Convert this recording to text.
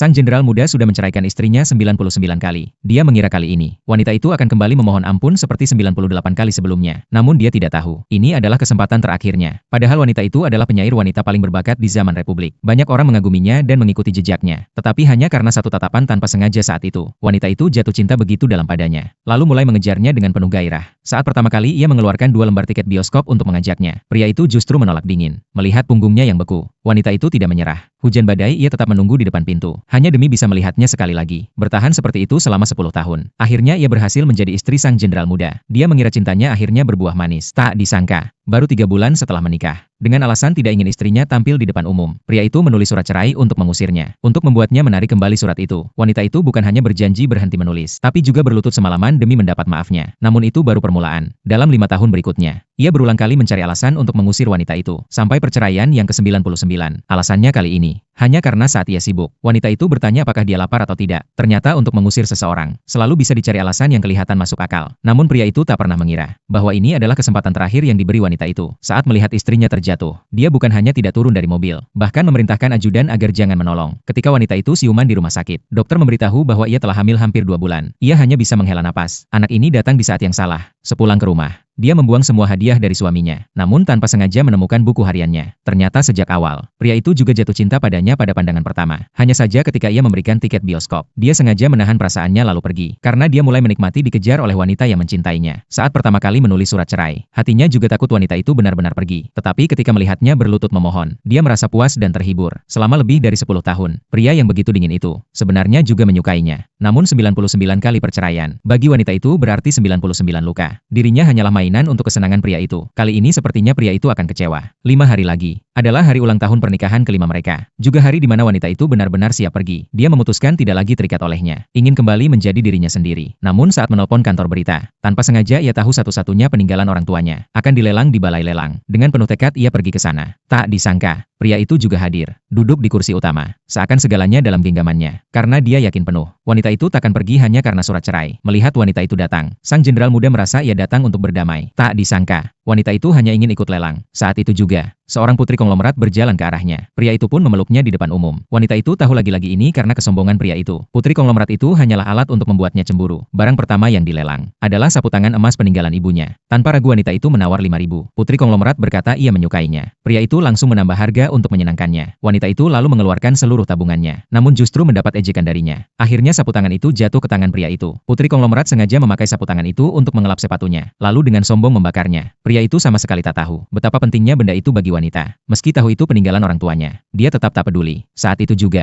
Sang jenderal muda sudah menceraikan istrinya 99 kali. Dia mengira kali ini, wanita itu akan kembali memohon ampun seperti 98 kali sebelumnya. Namun dia tidak tahu, ini adalah kesempatan terakhirnya. Padahal wanita itu adalah penyair wanita paling berbakat di zaman Republik. Banyak orang mengaguminya dan mengikuti jejaknya. Tetapi hanya karena satu tatapan tanpa sengaja saat itu, wanita itu jatuh cinta begitu dalam padanya. Lalu mulai mengejarnya dengan penuh gairah. Saat pertama kali ia mengeluarkan 2 lembar tiket bioskop untuk mengajaknya, pria itu justru menolak dingin. Melihat punggungnya yang beku, wanita itu tidak menyerah. Hujan badai, ia tetap menunggu di depan pintu, hanya demi bisa melihatnya sekali lagi. Bertahan seperti itu selama 10 tahun. Akhirnya ia berhasil menjadi istri sang jenderal muda. Dia mengira cintanya akhirnya berbuah manis. Tak disangka, baru 3 bulan setelah menikah, dengan alasan tidak ingin istrinya tampil di depan umum, pria itu menulis surat cerai untuk mengusirnya. Untuk membuatnya menarik kembali surat itu, wanita itu bukan hanya berjanji berhenti menulis, tapi juga berlutut semalaman demi mendapat maafnya. Namun itu baru permulaan. Dalam 5 tahun berikutnya, ia berulang kali mencari alasan untuk mengusir wanita itu, sampai perceraian yang ke-99. Alasannya kali ini, hanya karena saat ia sibuk, wanita itu bertanya apakah dia lapar atau tidak. Ternyata untuk mengusir seseorang, selalu bisa dicari alasan yang kelihatan masuk akal. Namun pria itu tak pernah mengira, bahwa ini adalah kesempatan terakhir yang diberi wanita itu. Saat melihat istrinya terjatuh, dia bukan hanya tidak turun dari mobil, bahkan memerintahkan ajudan agar jangan menolong. Ketika wanita itu siuman di rumah sakit, dokter memberitahu bahwa ia telah hamil hampir 2 bulan. Ia hanya bisa menghela napas. Anak ini datang di saat yang salah. Sepulang ke rumah, dia membuang semua hadiah dari suaminya, namun tanpa sengaja menemukan buku hariannya. Ternyata sejak awal, pria itu juga jatuh cinta padanya pada pandangan pertama. Hanya saja ketika ia memberikan tiket bioskop, dia sengaja menahan perasaannya lalu pergi, karena dia mulai menikmati dikejar oleh wanita yang mencintainya. Saat pertama kali menulis surat cerai, hatinya juga takut wanita itu benar-benar pergi. Tetapi ketika melihatnya berlutut memohon, dia merasa puas dan terhibur. Selama lebih dari 10 tahun, pria yang begitu dingin itu, sebenarnya juga menyukainya. Namun 99 kali perceraian, bagi wanita itu berarti 99 luka. Dirinya hanyalah mainan untuk kesenangan pria itu. Kali ini sepertinya pria itu akan kecewa. 5 hari lagi adalah hari ulang tahun pernikahan kelima mereka. Juga hari di mana wanita itu benar-benar siap pergi. Dia memutuskan tidak lagi terikat olehnya. Ingin kembali menjadi dirinya sendiri. Namun saat menelpon kantor berita, tanpa sengaja ia tahu satu-satunya peninggalan orang tuanya akan dilelang di balai lelang. Dengan penuh tekad ia pergi ke sana. Tak disangka, pria itu juga hadir, duduk di kursi utama, seakan segalanya dalam genggamannya. Karena dia yakin penuh, wanita itu takkan pergi hanya karena surat cerai. Melihat wanita itu datang, sang jenderal muda merasa ia datang untuk berdamai. Tak disangka, wanita itu hanya ingin ikut lelang. Saat itu juga, seorang putri konglomerat berjalan ke arahnya. Pria itu pun memeluknya di depan umum. Wanita itu tahu lagi-lagi ini karena kesombongan pria itu. Putri konglomerat itu hanyalah alat untuk membuatnya cemburu. Barang pertama yang dilelang adalah sapu tangan emas peninggalan ibunya. Tanpa ragu wanita itu menawar 5.000. Putri konglomerat berkata ia menyukainya. Pria itu langsung menambah harga untuk menyenangkannya. Wanita itu lalu mengeluarkan seluruh tabungannya, namun justru mendapat ejekan darinya. Akhirnya sapu tangan itu jatuh ke tangan pria itu. Putri konglomerat sengaja memakai sapu tangan itu untuk mengelap sepatunya, lalu dengan sombong membakarnya. Pria itu sama sekali tak tahu betapa pentingnya benda itu bagi wanita. Meski tahu itu peninggalan orang tuanya, dia tetap tak peduli. Saat itu juga,